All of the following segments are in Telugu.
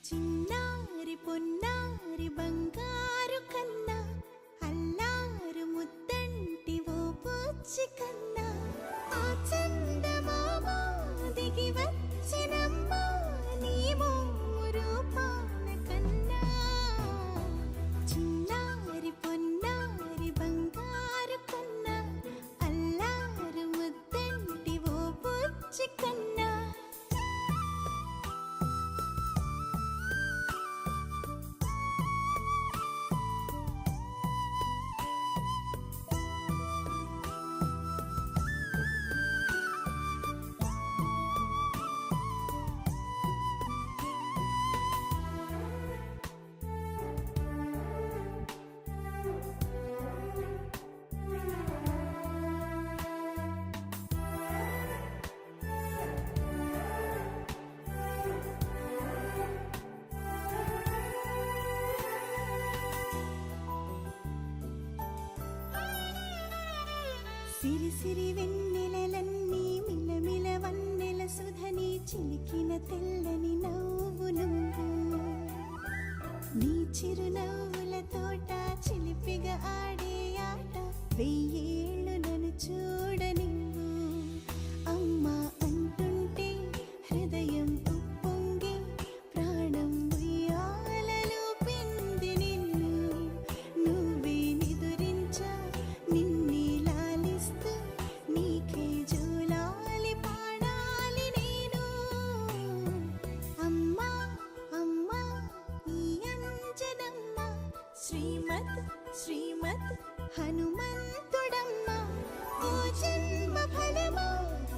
చిన్నారి పొన్నారి బంగారు కన్నా అల్లారు ముద్దంటి ఓ పుచ్చి కన్నా ఆ చందమామ దిగి వచ్చినమ్మ నీ మోము రూపాన కన్నా చిన్నారి పొన్నారి బంగారు కన్నా అల్లారు ముద్దంటి ఓ పుచ్చి కన్నా సిరి సిరి వెన్నెలలన్నీ మిలమిల వన్నెల సుధని చిలికిన తెల్లని నవ్వు నువ్వు నీ చిరునవ్వుల తోట చిలిపిగా ఆడే ఆట వెయ్యేళ్ళు నన్ను చూడ నువ్వు అమ్మా అంటుంటే హృదయం ఉప్పొంగి ప్రాణం ఉయ్యాలలో పిండి నిన్ను నువ్వే నిదురించా నిన్నే నీకే జోలాలి పాడాలి నేను అమ్మా అమ్మా ఈ అంజనమ్మ శ్రీమత్ శ్రీమత్ హనుమంతుడమ్మ ఓ జన్మ ఫలమా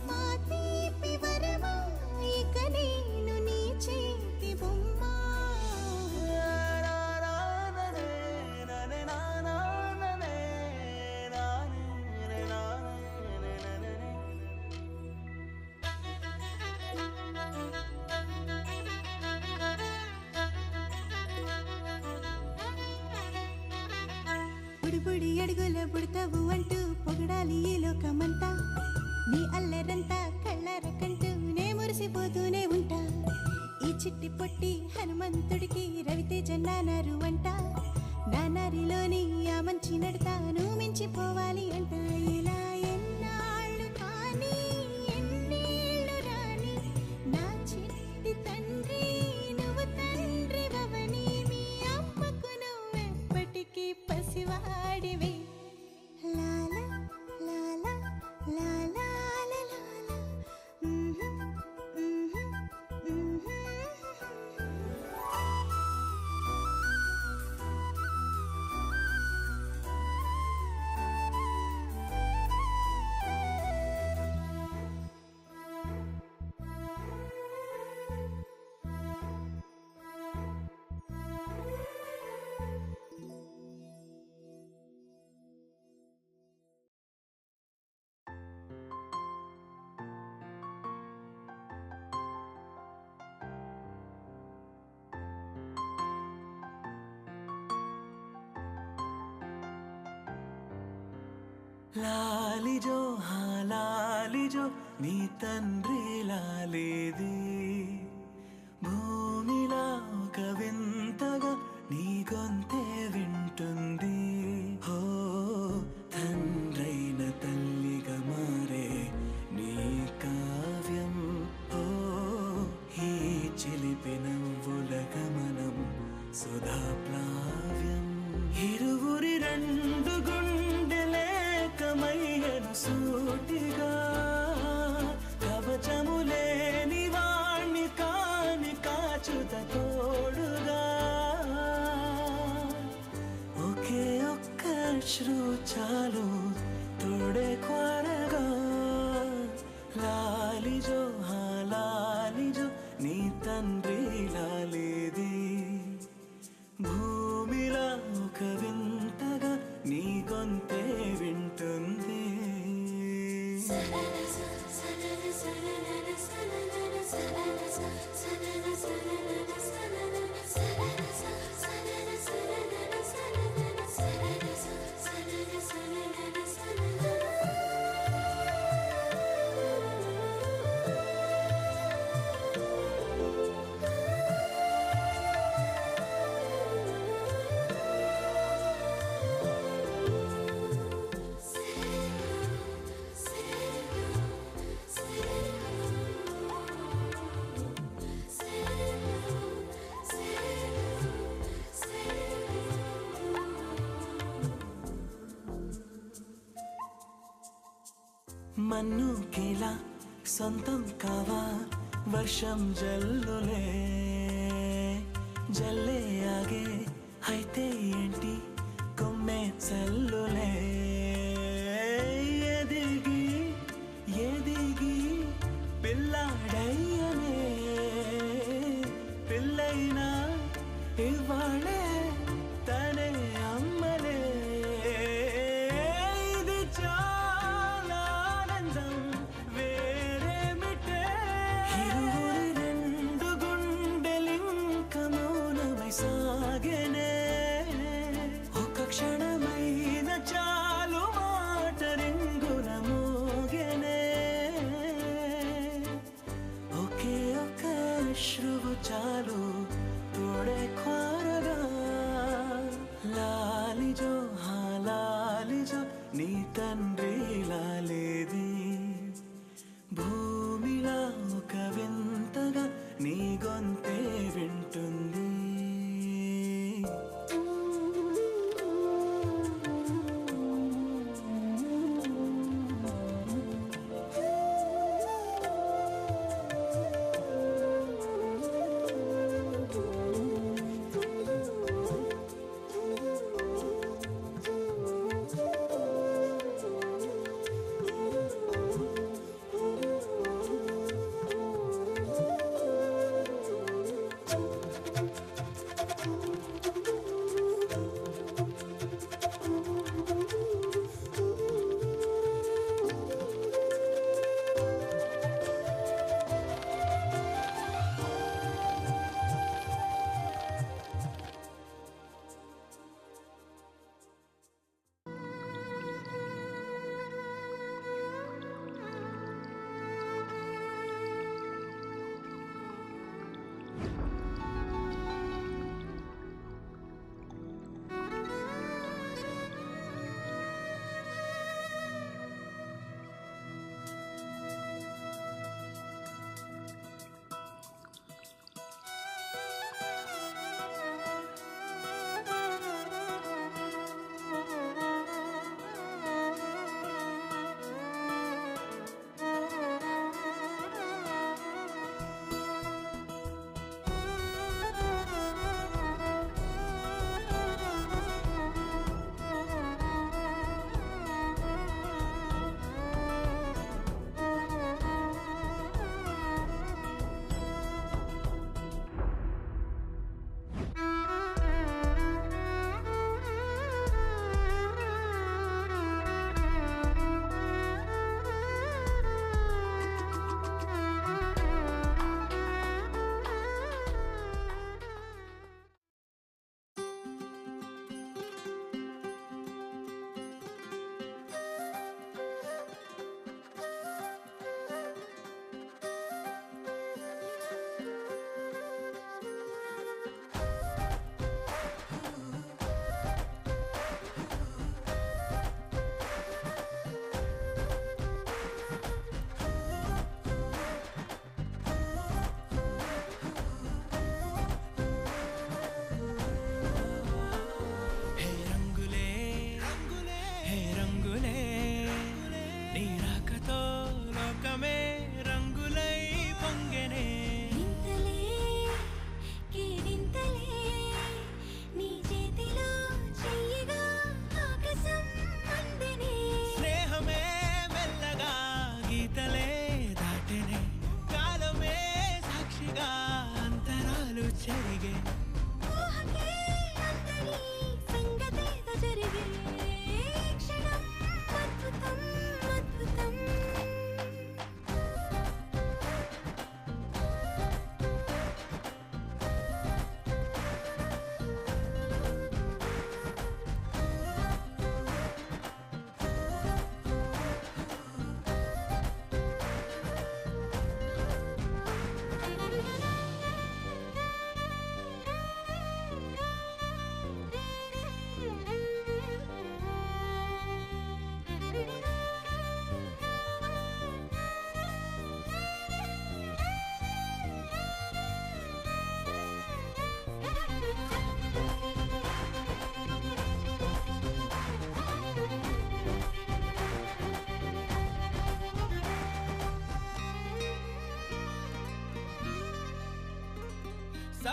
మా తీపి వరమా ఇక నేను నీ చేతి బొమ్మ బుడి అడుగుల బుడతావు అంటూ పొగడాలి ఈ లోకమంతా నీ అల్లరంతా కళ్ళారకంటూ నే మురిసిపోతూనే ఉంటా ఈ చిట్టి పొట్టి హనుమంతుడికి రవితేజ నానారు అంట నానారిలోని ఆ మంచి నడతాను మించిపోవాలి అంట ఇలా ఎన్నాళ్ళు కానీ ఎన్నేళ్ళు రాని నా చిట్టి తండ్రి నువ్వు తండ్రి భవని మీ అమ్మకు వాడివే లాలా లాలా లాలా లాలా లాలిజో లాలిజో నీ తండ్రి లాలేది భూమిలా ఒక వింతగా నీ గొంతే వింటుంది హో తండ్రైన తల్లిగా మారే నీ కావ్యం హో ఈ చిలిపి నవ్వుల గమనం సుధా ప్లావ్యం ఇరువురి రెండు గుండెలేకమయ్యను సూటిగా కవచములేని వాణ్ణి కాని కాచుత తోడుగా ఒకే ఒక్క అశ్రు చాలు తోడే క్వారగా లాలిజో లాలిజో నీ తండ్రి లాలేది భూమిలా ఒక వింతగా నీ గొంతే వింటుంది మన్ను కేలా సొంతం కావా వర్షం జల్లులే జల్లే ఆగే అయితే ఏంటి కొమ్మే చల్లులే ఎదిగి ఎదిగి పిల్లాడయ్యనే పిల్లైనా ఇవాళే తనే అమ్మలే ఇది చాలా ఆనందం వేరేమిటే ఇరువురి రెండు గుండెలింక మౌనమై సాగెనే ఒక క్షణమైన చాలు మాట రింగున మోగెనే ఒకే ఒక అశ్రువు చాలు తోడే క్వారగా లాలిజో లాలిజో నీ తండ్రి లాలేది భూమిలా ఒక వింతగా నీ గొంతే వింటుంది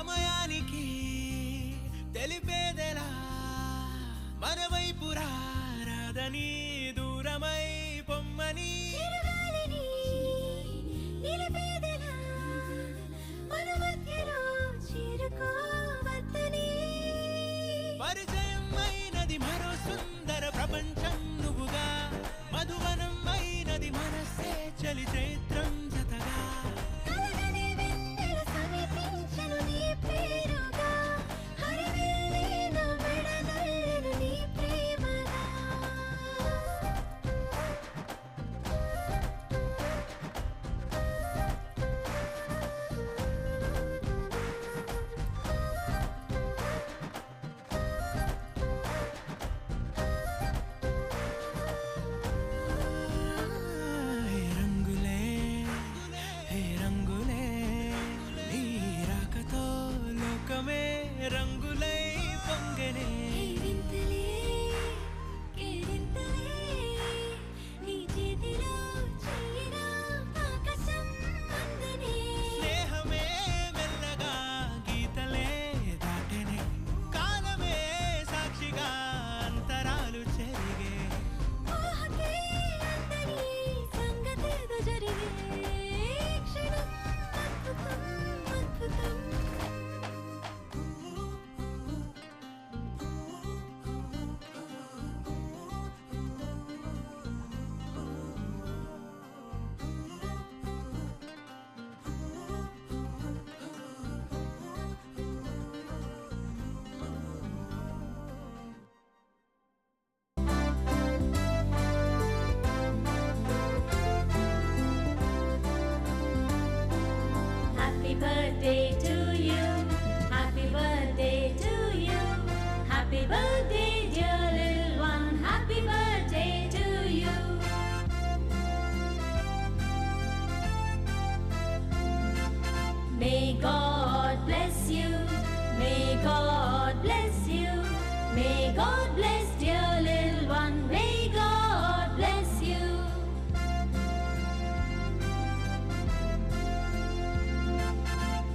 సమయానికి తెలిపేదెలా మన వైపు రాదని దూరమై పొమ్మని చిరుగాలిని నిలిపేదెలా మన మధ్యలో చేరుకోవద్దని పరిచయం అయినది మరో సుందర ప్రపంచం నువ్వుగా మధువనం అయినది మనసే చలి చైత్రం జతగా కలగని వెన్నెల సమీపించను నీ పేరుగా హరివిల్లే నా మెడనల్లను నీ ప్రేమగా హే రంగులే హే రంగులే నీ రాకతో లోకమే రంగులై పొంగనే వింతలే కేరింతలే నీ చేతిలో చెయ్యినా ఆకాశం అందనే స్నేహమే మెల్లగా గీతలే దాటెనే కాలమే సాక్షిగా అంతరాలు చెరిగే ఊహకే అందని సంగతేదో జరిగే క్షణం అద్భుతం అద్భుతం Happy birthday to you. Happy birthday to you. Happy birthday, dear little one. Happy birthday to you. May God bless you. May God bless you. May God bless dear little one. May God bless you.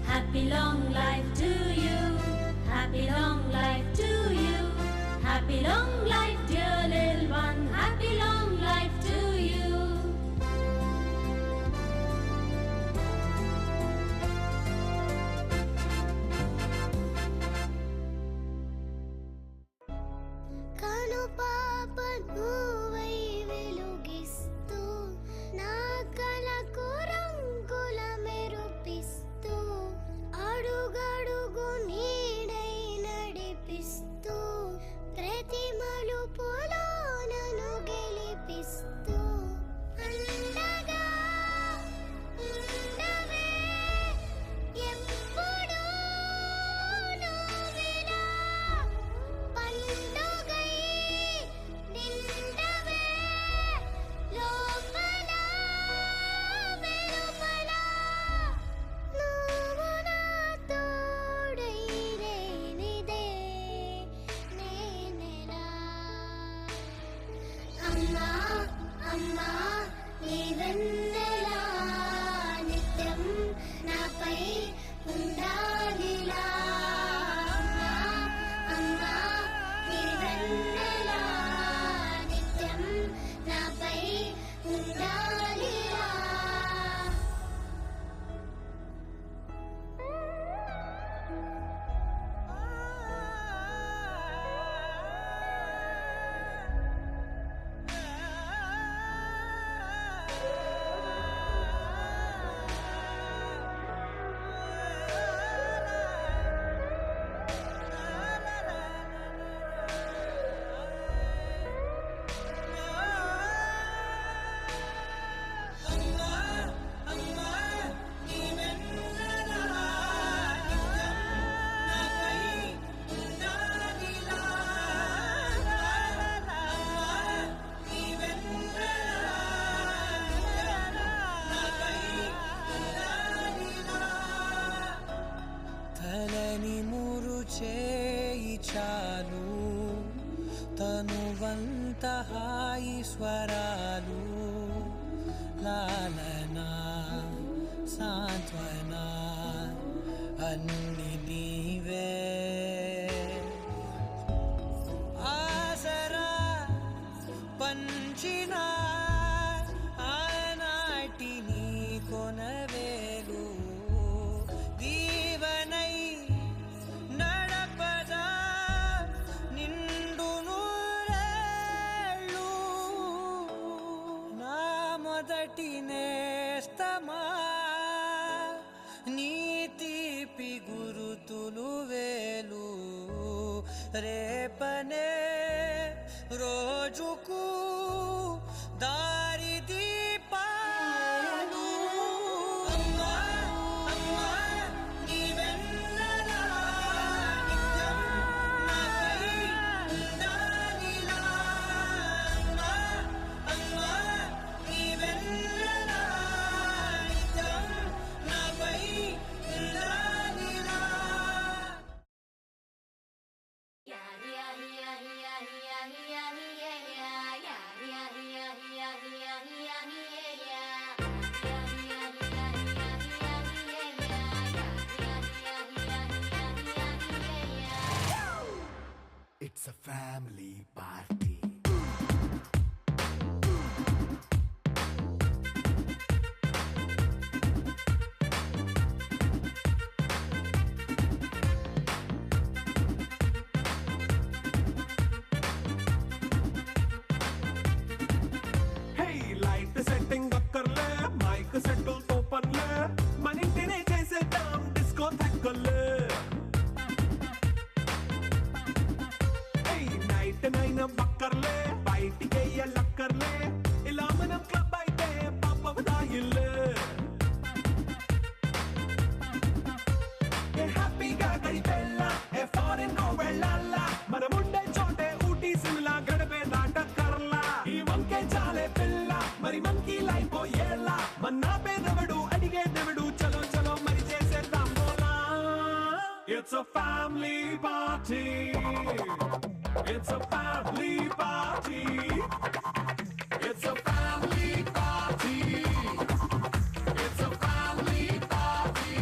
Happy long life to you. Happy long life to you. Happy long life, dear little one. Happy long life to you. కను పాప నువ్వై వెలుగిస్తూ నా కలకు రంగుల మెరుపిస్తూ అడుగడుగు నీడై నడిపిస్తూ ప్రతి మలుపులో నన్ను గెలిపిస్తూ అండగా ఉండవే ఎప్పుడూ నువ్విలా పండుగై నిండవే లోపల వెలుపల నువ్వు నా తోడై లేనిదే నేనెలా అమ్మా అమ్మా నీ వెన్నెలా నిత్యం నాపై ఉండాలిలా అమ్మా అమ్మా నీ వెన్నెలా నిత్యం నాపై ఉండాలిలా తలని మురు చేయి చాలు తనువంత హాయి స్వరాలు లాలన సాంత్వన అన్ని రేపనే రోజుకు దారి దీపాలు అమ్మా అమ్మా నీ వెన్నెలా నిత్యం నాపై ఉండాలిలా అమ్మా అమ్మా నీ వెన్నెలా నిత్యం నాపై ఉండాలిలా It's a family party. Hey, light setting akkarle, mic settle to panle, manintine chesedam disco thakkale. Night nine బక్కర్లే బయటికెయ్య లక్కర్లే ఇలా మనం క్లబ్ అయితే పాపవదాయిల్లే ఏ హ్యాపీగా గడిపెళ్ళ ఏ ఫారెన్ నో వెళ్ళాల మనముండే చోటే ఊటీ సిమ్లా గడిపే దాటక్కర్లా ఈ వంకే చాలే పిల్ల మరి మంకీ లైఫ్ ఏళ్ళ మన్నా పేదవడు అడిగేదెవడు చలో చలో మరి చేసేద్దాం బోలా it's a family party. It's a family party. It's a family party. It's a family party.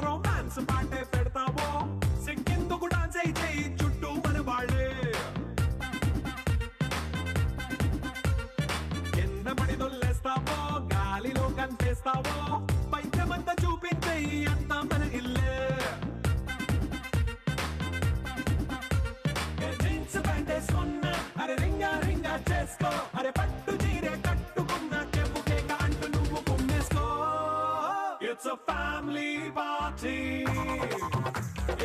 Romance పాటే పెడతావో సిక్కిందుకు డాన్స్ అయితే చుట్టూ మన వాళ్ళే కింద పడి దొల్లేస్తావో గాలిలో కనిపిస్తావో పైకమంతా చూపించే అంతా మన ఇల్లే జీన్స్ ప్యాంట్ వేసుకున్నా అరే రింగా రింగా చేసుకో అరే పట్టు చీరే కట్టుకున్న చెవు కేక అంటూ నువ్వు కుమ్మేసుకో. It's a family party.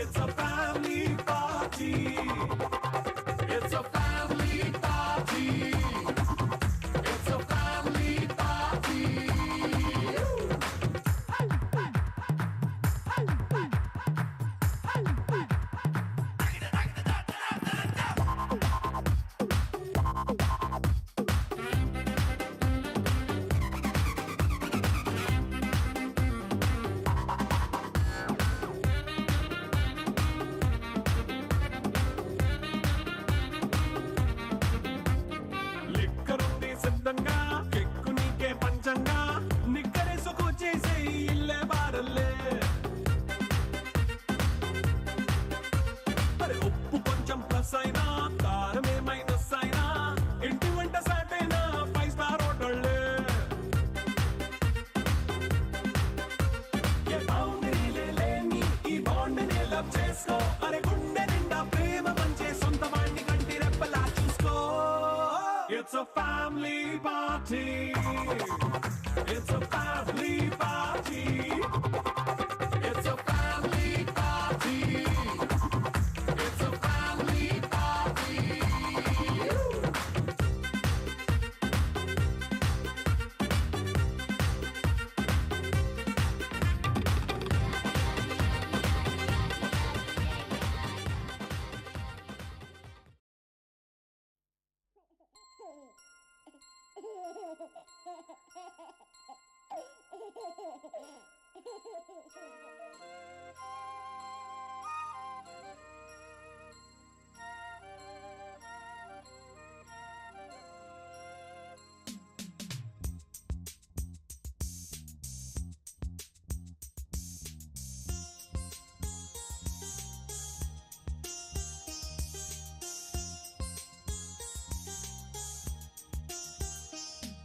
It's a family party. It's a family party. It's a family party. సిద్ధంగా కెక్కు నీకే పంచంగా నిక్కరేసుకు చేసే ఇల్లే బారల్లే అరే ఉప్పు కొంచెం ప్లస్ అయినా కారమే మైనస్ అయినా ఇంటి వంట సాటైనా 5 స్టార్ హోటళ్ళే ఏ బౌండరీలే లేని ఈ బాండ్ ని లవ్ చేసుకో అరే గుండె నిండా ప్రేమ పంచే సొంత వాణ్ణి కంటి రెప్పలా చూసుకో. It's a family party. It's a family party. It's a family party. It's a family party.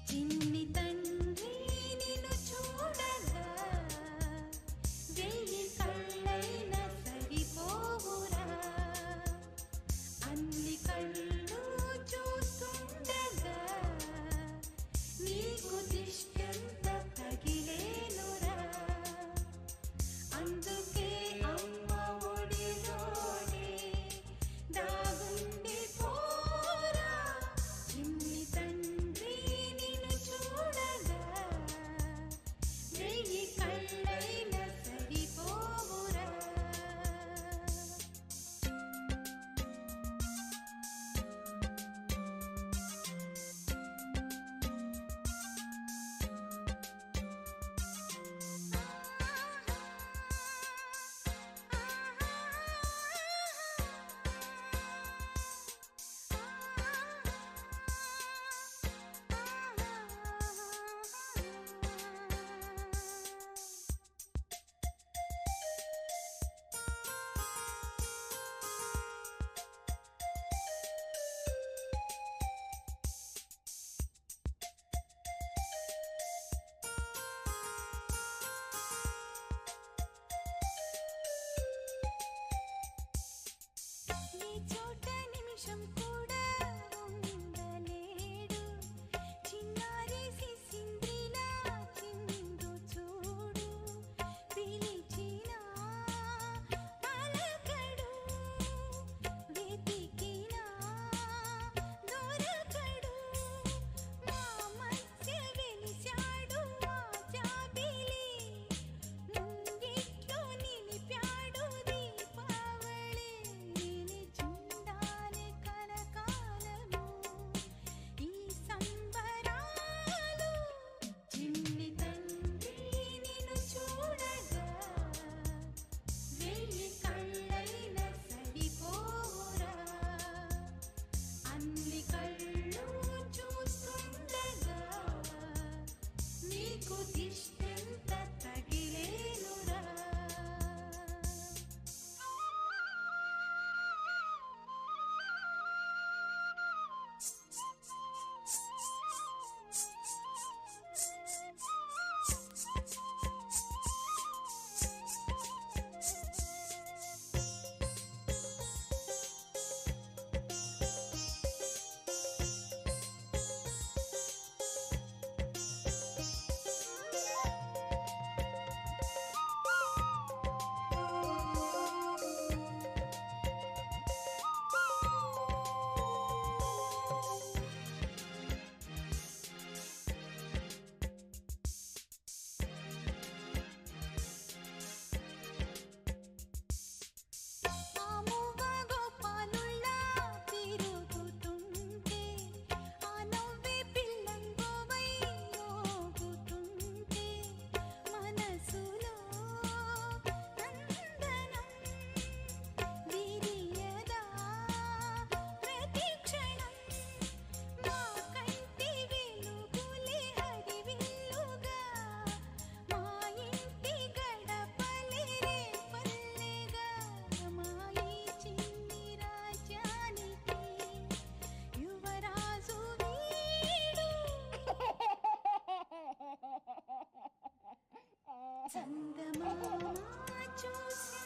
చిన్నిత ఇష్టంత తగిలేనురా. చందమామ చూసి